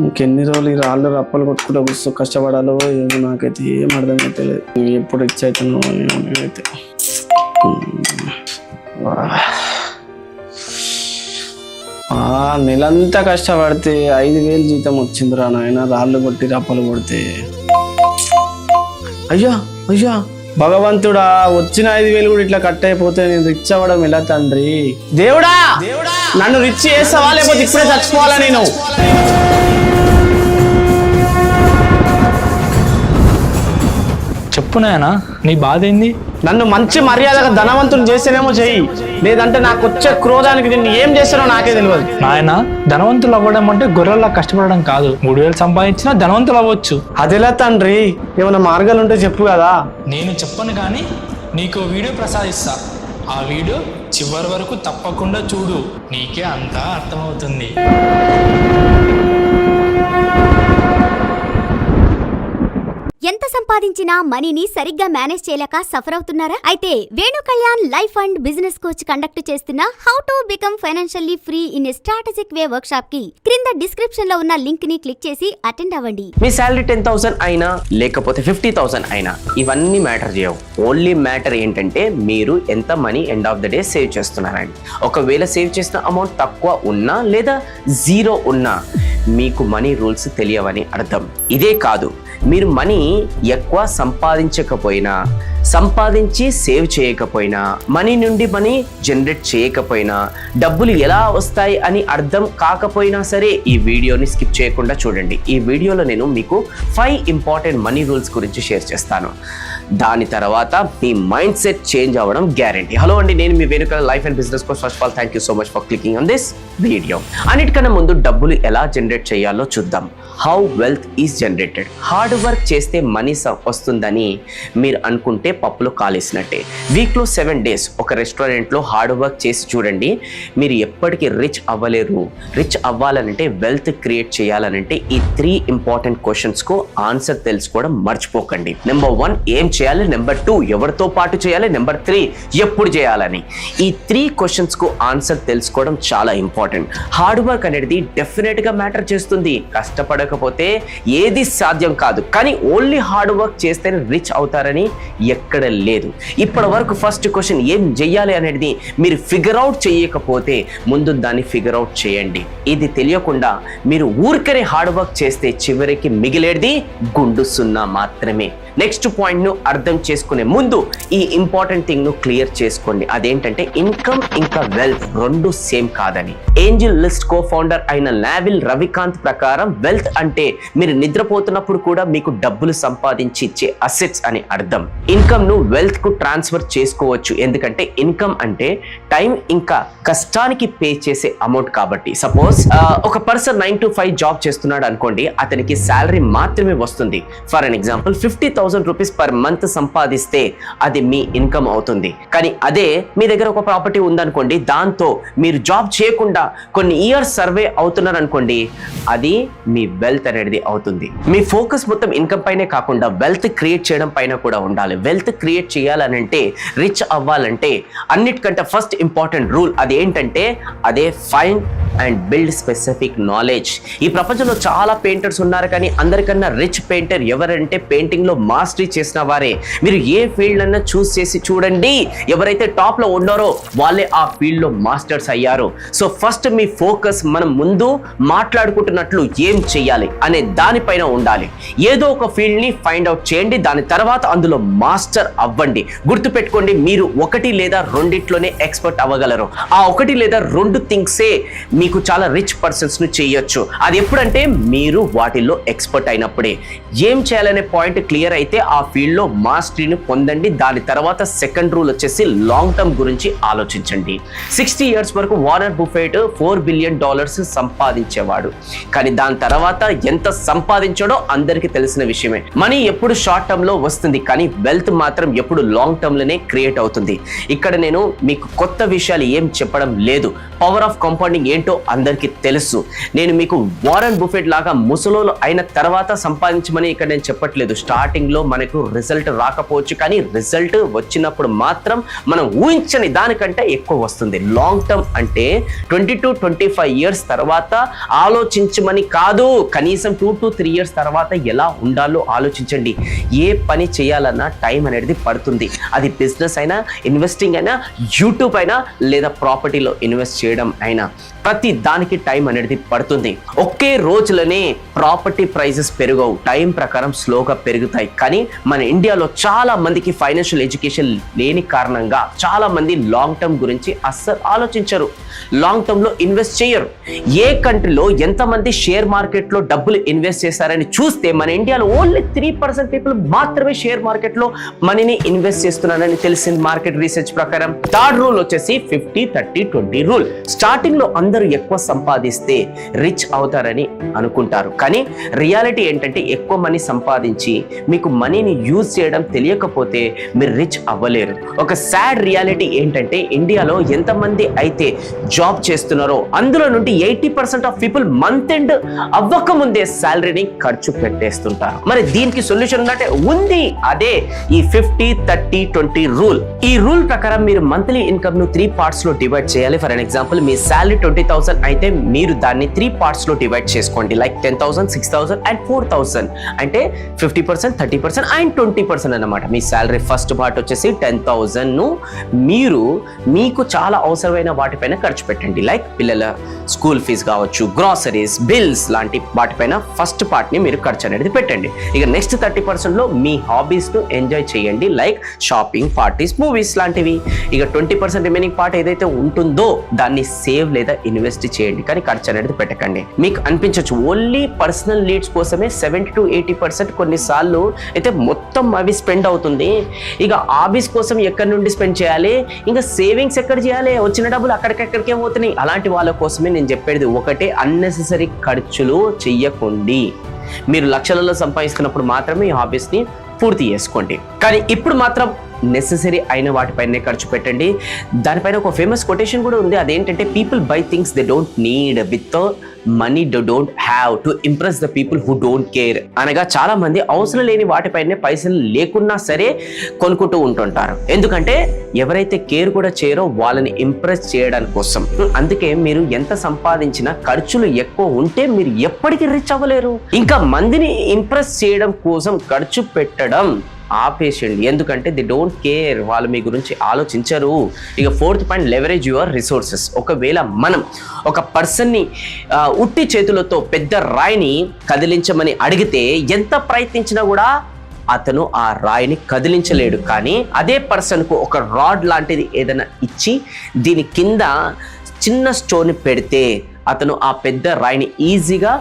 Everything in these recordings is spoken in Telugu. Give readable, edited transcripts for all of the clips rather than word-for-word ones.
ఇంకెన్ని రోజులు ఈ రాళ్ళు రప్పలు కొట్టుకుంటూ కూర్చో కష్టపడాలో ఏమో నాకైతే ఏం అర్థమైతే లేదు. ఎప్పుడు రిచ్ అవుతానో ఏమో నేనైతే. నెలంతా కష్టపడితే 5,000 జీతం వచ్చిందిరా నాయన. రాళ్ళు కొట్టి రప్పలు కొడితే అయ్యా అయ్యా భగవంతుడా, వచ్చిన 5,000 కూడా ఇట్లా కట్ అయిపోతే నేను రిచ్ అవ్వడం ఎలా తండ్రి? దేవుడా నన్ను రిచ్ చేస్తావా లేకపోతే ఇప్పుడే చచ్చిపోవాలా నేను? చెప్పు నాయనా, నీ బాధ ఏంది? నన్ను మంచి మర్యాదగా ధనవంతుని చేస్తేనేమో చెయ్యి, లేదంటే నాకు వచ్చే క్రోధానికి నిన్ను ఏం చేస్తానో నాకే తెలియదు. నాయన, ధనవంతులు అవ్వడం అంటే గొర్రెల్లా కష్టపడడం కాదు. 3,000 సంపాదించినా ధనవంతులు అవ్వచ్చు. అదెలా తండ్రి? ఏమైనా మార్గాలు ఉంటే చెప్పు కదా. నేను చెప్పను కానీ నీకు వీడియో ప్రసాదిస్తా. ఆ వీడియో చివరి వరకు తప్పకుండా చూడు, నీకే అంతా అర్థమవుతుంది. ఎంత సంపాదించినా మనీని సరిగ్గా మేనేజ్ చేయలేక సఫర్ అవుతున్నారా? అయితే Venu Kalyan life and business coach conduct చేస్తున్న how to become financially free in a strategic way workshop కి క్రింద డిస్క్రిప్షన్ లో ఉన్న లింక్ ని క్లిక్ చేసి అటెండ్ అవ్వండి. మీ శాలరీ 10,000 అయినా లేకపోతే 50,000 అయినా ఇవన్నీ మ్యాటర్ చేయవు. ఓన్లీ మ్యాటర్ ఏంటంటే మీరు ఎంత money end of the day save చేస్తున్నారండి. ఒకవేళ సేవ్ చేసిన అమౌంట్ తక్కువ ఉన్నా లేదా జీరో ఉన్నా మీకు మనీ రూల్స్ తెలియవని అర్థం. ఇదే కాదు, మీరు మనీ ఎక్కువ సంపాదించకపోయినా, సంపాదించి సేవ్ చేయకపోయినా, మనీ నుండి మనీ జనరేట్ చేయకపోయినా, డబ్బులు ఎలా వస్తాయి అని అర్థం కాకపోయినా సరే ఈ వీడియోని స్కిప్ చేయకుండా చూడండి. ఈ వీడియోలో నేను మీకు 5 ఇంపార్టెంట్ మనీ రూల్స్ గురించి షేర్ చేస్తాను. దాని తర్వాత మీ మైండ్ సెట్ చేంజ్ అవ్వడం గ్యారంటీ. హలో అండి, నేను మీ Venu Kalyan life and business coach. First of all thank you so much for clicking on this video. అన్నిటికన్నా ముందు డబ్బులు ఎలా జనరేట్ చేయాలో చూద్దాం. How wealth is generated. Hard work చేస్తే మనీ వస్తుందని మీరు అనుకుంటే పప్పులో కాలేసినట్టే. వీక్లో 7 days ఒక రెస్టారెంట్లో హార్డ్ వర్క్ చేసి చూడండి, మీరు ఎప్పటికీ రిచ్ అవ్వలేరు. రిచ్ అవ్వాలనంటే, వెల్త్ క్రియేట్ చేయాలనంటే ఈ 3 ఇంపార్టెంట్ క్వశ్చన్స్కు ఆన్సర్ తెలుసుకోవడం మర్చిపోకండి. నెంబర్ 1 ఏం చేయాలి, నెంబర్ 2 ఎవరితో పాటు చేయాలి, నెంబర్ 3 ఎప్పుడు చేయాలని. ఈ 3 క్వశ్చన్స్కు ఆన్సర్ తెలుసుకోవడం చాలా ఇంపార్టెంట్. హార్డ్ వర్క్ అనేది డెఫినెట్గా మ్యాటర్ చేస్తుంది. కష్టపడకపోతే ఏది సాధ్యం కాదు. కానీ ఓన్లీ హార్డ్ వర్క్ చేస్తేనే రిచ్ అవుతారని ఎక్కడ లేదు. ఇప్పటి వరకు ఫస్ట్ క్వశ్చన్ ఏం చెయ్యాలి అనేది మీరు ఫిగర్ అవుట్ చేయకపోతే ముందు దాన్ని ఫిగర్ అవుట్ చేయండి. ఇది తెలియకుండా మీరు ఊరికనే హార్డ్ వర్క్ చేస్తే చివరికి మిగిలేది గుండు 0 మాత్రమే. నెక్స్ట్ పాయింట్ ను అర్థం చేసుకునే ముందు ఈ ఇంపార్టెంట్ థింగ్ ను క్లియర్ చేసుకోండి. అదేంటంటే ఇన్కమ్ ఇంకా వెల్త్ 2 సేమ్ కాదని. ఏంజిల్ లిస్ట్ కో ఫౌండర్ అయిన నావిల్ రవికాంత్ ప్రకారం వెల్త్ అంటే మీరు నిద్రపోతున్నప్పుడు కూడా మీకు డబ్బులు సంపాదించి ఇచ్చే అసెట్స్ అని అర్థం. ఇన్కమ్ ను వెల్త్ కు ట్రాన్స్ఫర్ చేసుకోవచ్చు. ఎందుకంటే ఇన్కమ్ అంటే టైం ఇంకా కష్టానికి పే చేసే అమౌంట్ కాబట్టి. సపోజ్ ఒక పర్సన్ 9 to 5 జాబ్ చేస్తున్నాడు అనుకోండి, అతనికి శాలరీ మాత్రమే వస్తుంది. For an example 50,000 rupees per month సంపాదిస్తే అది మీ ఇన్కమ్ అవుతుంది. కానీ అదే మీ దగ్గర ఒక ప్రాపర్టీ ఉందనుకోండి, దాంతో మీరు జాబ్ చేయకుండా కొన్ని ఇయర్స్ సర్వే అవుతున్నారు అనుకోండి, అది మీ వెల్త్ అనేది అవుతుంది. మీ ఫోకస్ మొత్తం ఇన్కమ్ పైనే కాకుండా వెల్త్ క్రియేట్ చేయడం పైన కూడా ఉండాలి. వెల్త్ క్రియేట్ చేయాలనంటే, రిచ్ అవ్వాలంటే అన్నిటికంటే ఫస్ట్ ఇంపార్టెంట్ రూల్ అది ఏంటంటే అదే find and build specific knowledge. ఈ ప్రపంచంలో చాలా పెయింటర్స్ ఉన్నారు, కానీ అందరికన్నా రిచ్ పెయింటర్ ఎవరంటే పెయింటింగ్ లో మాస్టరీ చేసిన వారే. మీరు ఏ ఫీల్డ్ అన్నా చూస్ చేసి చూడండి, ఎవరైతే టాప్ లో ఉన్నారో వాళ్ళే ఆ ఫీల్డ్ లో మాస్టర్స్ అయ్యారు. సో ఫస్ట్ మీ ఫోకస్ మనం ముందు మాట్లాడుకుంటున్నట్లు ఏం చెయ్యాలి అనే దానిపైన ఉండాలి. ఏదో ఒక ఫీల్డ్ ని ఫైండ్ అవుట్ చేయండి, దాని తర్వాత అందులో మాస్టర్ అవ్వండి. గుర్తుపెట్టుకోండి, మీరు 1 లేదా 2 ఎక్స్పర్ట్ అవ్వగలరు. ఆ 1 లేదా 2 థింగ్సే మీకు చాలా రిచ్ పర్సన్స్ ను చేయొచ్చు. అది ఎప్పుడంటే మీరు వాటిల్లో ఎక్స్పర్ట్ అయినప్పుడే. ఏం చేయాలనే పాయింట్ క్లియర్ అయితే ఆ ఫీల్డ్ లో మాస్టరీని పొందండి. దాని తర్వాత సెకండ్ రూల్ వచ్చేసి లాంగ్ టర్మ్ గురించి ఆలోచించండి. 60 years వరకు వారన్ బుఫెట్ $4 billion సంపాదించేవాడు. కానీ దాని తర్వాత ఎంత సంపాదించాడో అందరికీ తెలిసిన విషయమే. మనీ ఎప్పుడు షార్ట్ టర్మ్ లో వస్తుంది, కానీ వెల్త్ మాత్రం ఎప్పుడు లాంగ్ టర్మ్ లోనే క్రియేట్ అవుతుంది. ఇక్కడ నేను మీకు కొత్త విషయాలు ఏం చెప్పడం లేదు. పవర్ ఆఫ్ కాంపౌండింగ్ ఏంటో అందరికీ తెలుసు. నేను మీకు వారెన్ బుఫెట్ లాగా ముసలోలు అయిన తర్వాత సంపాదించమని ఇక్కడ నేను చెప్పట్లేదు. స్టార్టింగ్లో మనకు రిజల్ట్ రాకపోవచ్చు, కానీ రిజల్ట్ వచ్చినప్పుడు మాత్రం మనం ఊహించని దానికంటే ఎక్కువ వస్తుంది. లాంగ్ టర్మ్ అంటే 20 to 25 years తర్వాత ఆలోచించమని కాదు, కనీసం 2 to 3 years తర్వాత ఎలా ఉండాలో ఆలోచించండి. ఏ పని చేయాలన్నా టైం అనేది పడుతుంది. అది బిజినెస్ అయినా, ఇన్వెస్టింగ్ అయినా, యూట్యూబ్ అయినా, లేదా ప్రాపర్టీలో ఇన్వెస్ట్ చేయడం అయినా, ప్రతి దానికి టైం అనేది పడుతుంది. ఒకే రోజులోనే ప్రాపర్టీ ప్రైసెస్ పెరగవు, టైం ప్రకారం స్లోగా పెరుగుతాయి. కానీ మన ఇండియాలో చాలా మందికి ఫైనాన్షియల్ ఎడ్యుకేషన్ లేని కారణంగా చాలా మంది లాంగ్ టర్మ్ గురించి అస్సలు ఆలోచించరు, లాంగ్ టర్మ్ లో ఇన్వెస్ట్ చేయరు. ఏ కంట్రీలో ఎంతమంది షేర్ మార్కెట్ లో డబ్బులు ఇన్వెస్ట్ చేస్తారని చూస్తే మన ఇండియాలో ఓన్లీ 3% పీపుల్ మాత్రమే షేర్ మార్కెట్ లో మనీని ఇన్వెస్ట్ చేస్తున్నారని తెలిసింది మార్కెట్ రీసెర్చ్ ప్రకారం. థర్డ్ రూల్ వచ్చేసి 50-30-20 రూల్. స్టార్టింగ్ లో అందరూ ఎక్కువ సంపాదిస్తే రిచ్ అవుతారని అనుకుంటారు, కానీ రియాలిటీ ఏంటంటే ఎక్కువ మనీ సంపాదించి మీకు మనీని యూజ్ చేయడం తెలియకపోతే మీరు రిచ్ అవ్వలేరు. ఒక సాడ్ రియాలిటీ ఏంటంటే ఇండియాలో ఎంతమంది అయితే జాబ్ చేస్తున్నారో అందులో నుండి 80% ఆఫ్ పీపుల్ మంత్ ఎండ్ అవ్వక ముందే శాలరీని ఖర్చు పెట్టేస్తుంటారు. మరి దీనికి సొల్యూషన్ ఉందంటే ఉంది, అదే ఈ 50-30-20 రూల్. ఈ రూల్ ప్రకారం మీరు మంత్లీ ఇన్కమ్ ను 3 పార్ట్స్ లో డివైడ్ చేయాలి. For an example, me salary 20,000 అయితే మీరు దాన్ని 3 పార్ట్స్ లో డివైడ్ చేసుకోండి. Like 10,000, 6,000 and 4,000. అంటే 50%, 30% అండ్ 20% అన్నమాట. మీ శాలరీ ఫస్ట్ పార్ట్ వచ్చేసి 10,000 ను మీరు మీకు చాలా అవసరమైన వాటిపైన ఖర్చు పెట్టండి. లైక్ పిల్లల స్కూల్ ఫీజు కావచ్చు, గ్రాసరీస్, బిల్స్ లాంటి వాటిపైన ఫస్ట్ పార్ట్ ని మీరు ఖర్చు అనేది పెట్టండి. ఇక నెక్స్ట్ 30% లో మీ హాబీస్ ను ఎంజాయ్ చేయండి, లైక్ షాపింగ్, పార్టీస్, మూవీస్ లాంటివి. ఇక 20% రిమైనింగ్ పార్ట్ ఏదైతే ఉంటుందో దాన్ని సేవ్ లేదా ఇన్వెస్ట్ చేయండి, కానీ ఖర్చు అనేది పెట్టకండి. మీకు అనిపించవచ్చు ఓన్లీ పర్సనల్ నీడ్స్ కోసమే 70-80% కొన్నిసార్లు అయితే మొత్తం అవి స్పెండ్ అవుతుంది. ఇక హాబీస్ కోసం ఎక్కడి నుండి స్పెండ్ చేయాలి, ఇంకా సేవింగ్స్ ఎక్కడ చేయాలి, వచ్చిన డబ్బులు అక్కడికెక్కడికే పోతున్నాయి. అలాంటి వాళ్ళ కోసమే నేను చెప్పేది ఒకటే, అన్నెసెసరీ ఖర్చులు చెయ్యకండి. మీరు లక్షలలో సంపాదిస్తున్నప్పుడు మాత్రమే ఈ హాబీస్ని పూర్తి చేసుకోండి, కానీ ఇప్పుడు మాత్రం నెసెసరీ అయిన వాటిపైనే ఖర్చు పెట్టండి. దానిపైన ఒక ఫేమస్ కొటేషన్ కూడా ఉంది, అదేంటంటే people by things they don't need with money they don't have to impress the people who don't care. అనగా చాలా మంది అవసరం లేని వాటిపైనే పైసలు లేకున్నా సరే కొనుక్కుంటూ ఉంటుంటారు, ఎందుకంటే ఎవరైతే కేర్ కూడా చేయరో వాళ్ళని ఇంప్రెస్ చేయడం కోసం. అందుకే మీరు ఎంత సంపాదించినా ఖర్చులు ఎక్కువ ఉంటే మీరు ఎప్పటికీ రిచ్ అవ్వలేరు. ఇంకా మందిని ఇంప్రెస్ చేయడం కోసం ఖర్చు పెట్టడం ఆపేసేయండి, ఎందుకంటే ది డోంట్ కేర్, వాళ్ళు మీ గురించి ఆలోచించరు. ఇక 4th point, leverage your resources. ఒకవేళ మనం ఒక పర్సన్ని ఉట్టి చేతులతో పెద్ద రాయిని కదిలించమని అడిగితే ఎంత ప్రయత్నించినా కూడా అతను ఆ రాయిని కదిలించలేడు. కానీ అదే పర్సన్కు ఒక రాడ్ లాంటిది ఏదైనా ఇచ్చి దీని కింద చిన్న స్టోన్ పెడితే అతను ఆ పెద్ద రాయిని ఈజీగా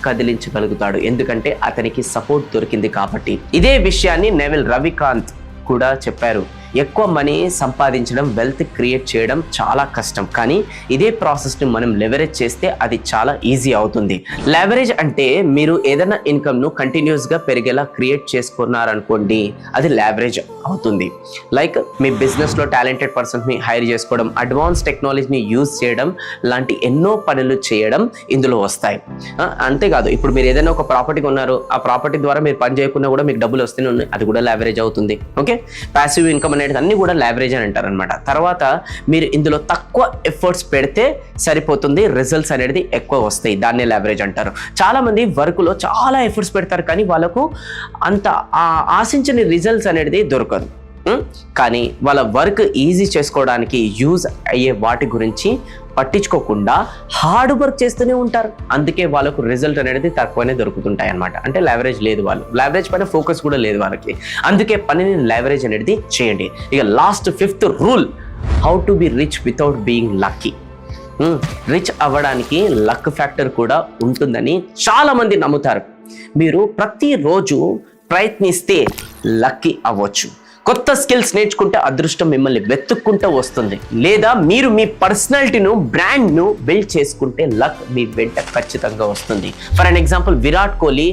కదిలించగలుగుతాడు, ఎందుకంటే అతనికి సపోర్ట్ దొరికింది కాబట్టి. ఇదే విషయాన్ని నెవిల్ రవికాంత్ కూడా చెప్పారు. ఎక్కువ మనీ సంపాదించడం, వెల్త్ క్రియేట్ చేయడం చాలా కష్టం, కానీ ఇదే ప్రాసెస్ని మనం లెవరేజ్ చేస్తే అది చాలా ఈజీ అవుతుంది. లెవరేజ్ అంటే మీరు ఏదైనా ఇన్కమ్ను కంటిన్యూస్గా పెరిగేలా క్రియేట్ చేసుకున్నారనుకోండి, అది లెవరేజ్ అవుతుంది. లైక్ మీ బిజినెస్లో టాలెంటెడ్ పర్సన్స్ని హైర్ చేసుకోవడం, అడ్వాన్స్ టెక్నాలజీని యూజ్ చేయడం లాంటి ఎన్నో పనులు చేయడం ఇందులో వస్తాయి. అంతేకాదు, ఇప్పుడు మీరు ఏదైనా ఒక ప్రాపర్టీ కొన్నారు, ఆ ప్రాపర్టీ ద్వారా మీరు పని చేయకుండా కూడా మీకు డబ్బులు వస్తూనే ఉన్నాయి, అది కూడా లెవరేజ్ అవుతుంది. ఓకే, ప్యాసివ్ ఇన్కమ్ అనేది అన్ని కూడా లెవరేజ్ అని అంటారు అనమాట. తర్వాత మీరు ఇందులో తక్కువ ఎఫర్ట్స్ పెడితే సరిపోతుంది, రిజల్ట్స్ అనేది ఎక్కువ వస్తాయి, దాన్ని లెవరేజ్ అంటారు. చాలా మంది వర్క్లో చాలా ఎఫర్ట్స్ పెడతారు, కానీ వాళ్ళకు అంత ఆశించని రిజల్ట్స్ అనేది దొరకదు. కానీ వాళ్ళ వర్క్ ఈజీ చేసుకోవడానికి యూజ్ అయ్యే వాటి గురించి పట్టించుకోకుండా హార్డ్ వర్క్ చేస్తూనే ఉంటారు, అందుకే వాళ్ళకు రిజల్ట్ అనేది తక్కువనే దొరుకుతుంటాయి అనమాట. అంటే లెవరేజ్ లేదు, వాళ్ళు లెవరేజ్ పైన ఫోకస్ కూడా లేదు వాళ్ళకి, అందుకే పనిని లెవరేజ్ అనేది చేయండి. ఇక last 5th rule, how to be rich without being lucky. Rich అవ్వడానికి లక్ ఫ్యాక్టర్ కూడా ఉంటుందని చాలా మంది నమ్ముతారు. మీరు ప్రతిరోజు ప్రయత్నిస్తే లక్కీ అవ్వచ్చు. కొత్త స్కిల్స్ నేర్చుకుంటే అదృష్టం మిమ్మల్ని వెతుక్కుంటూ వస్తుంది, లేదా మీరు మీ పర్సనాలిటీను, బ్రాండ్ను బిల్డ్ చేసుకుంటే లక్ మీ వెంట ఖచ్చితంగా వస్తుంది. For an example, Virat Kohli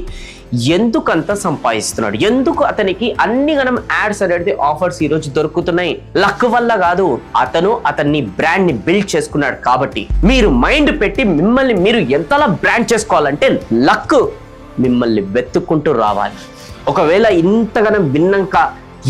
ఎందుకంత సంపాదిస్తున్నాడు, ఎందుకు అతనికి అన్ని గణం యాడ్స్ అనేది ఆఫర్స్ ఈరోజు దొరుకుతున్నాయి. లక్ వల్ల కాదు, అతన్ని బ్రాండ్ ని బిల్డ్ చేసుకున్నాడు. కాబట్టి మీరు మైండ్ పెట్టి మిమ్మల్ని మీరు ఎంతలా బ్రాండ్ చేసుకోవాలంటే లక్ మిమ్మల్ని వెతుక్కుంటూ రావాలి. ఒకవేళ ఇంతగానో భిన్నంగా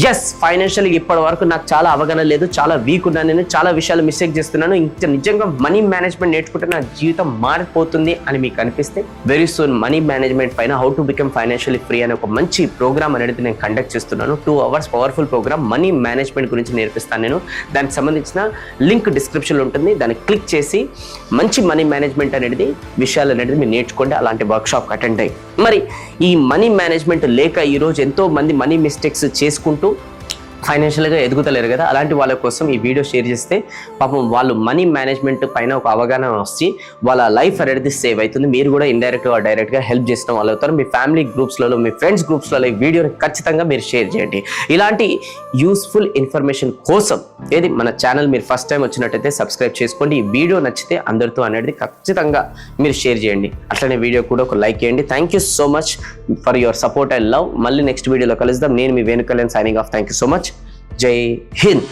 ఎస్ ఫైనాన్షియల్గా ఇప్పటి వరకు నాకు చాలా అవగాహన లేదు, చాలా వీక్ ఉన్నాను, నేను చాలా విషయాలు మిస్టేక్ చేస్తున్నాను, ఇంకా నిజంగా మనీ మేనేజ్మెంట్ నేర్చుకుంటే నా జీవితం మారిపోతుంది అని మీకు అనిపిస్తే వెరీ సూన్ మనీ మేనేజ్మెంట్ పైన how to become financially free అనే ఒక మంచి ప్రోగ్రామ్ అనేది నేను కండక్ట్ చేస్తున్నాను. 2 hours powerful programme money management గురించి నేర్పిస్తాను నేను. దానికి సంబంధించిన లింక్ డిస్క్రిప్షన్లో ఉంటుంది, దాన్ని క్లిక్ చేసి మంచి మనీ మేనేజ్మెంట్ అనేది విషయాలు అనేది మీరు నేర్చుకోండి. అలాంటి వర్క్షాప్ అటెండ్ అయ్యి మరి ఈ మనీ మేనేజ్మెంట్ లేక ఈరోజు ఎంతో మంది మనీ మిస్టేక్స్ చేసుకుంటూ ఫైనాన్షియల్గా ఎదుగుతలేరు కదా, అలాంటి వాళ్ళ కోసం ఈ వీడియో షేర్ చేస్తే పాపం వాళ్ళు మనీ మేనేజ్మెంట్ పైన ఒక అవగాహన వచ్చి వాళ్ళ లైఫ్ అనేది సేవ్ అవుతుంది. మీరు కూడా ఇండైరెక్ట్గా డైరెక్ట్గా హెల్ప్ చేసిన వాళ్ళు అవుతారు. మీ ఫ్యామిలీ గ్రూప్స్లలో, మీ ఫ్రెండ్స్ గ్రూప్స్లలో ఈ వీడియోని ఖచ్చితంగా మీరు షేర్ చేయండి. ఇలాంటి యూస్ఫుల్ ఇన్ఫర్మేషన్ కోసం ఏది మన ఛానల్ మీరు ఫస్ట్ టైం వచ్చినట్టయితే సబ్స్క్రైబ్ చేసుకోండి. ఈ వీడియో నచ్చితే అందరితో అనేది ఖచ్చితంగా మీరు షేర్ చేయండి. అట్లనే వీడియో కూడా ఒక లైక్ చేయండి. Thank you so much for your support and love. మళ్ళీ నెక్స్ట్ వీడియోలో కలుద్దాం. నేను మీ Venu Kalyan signing off. Thank you so much. జై హింద్.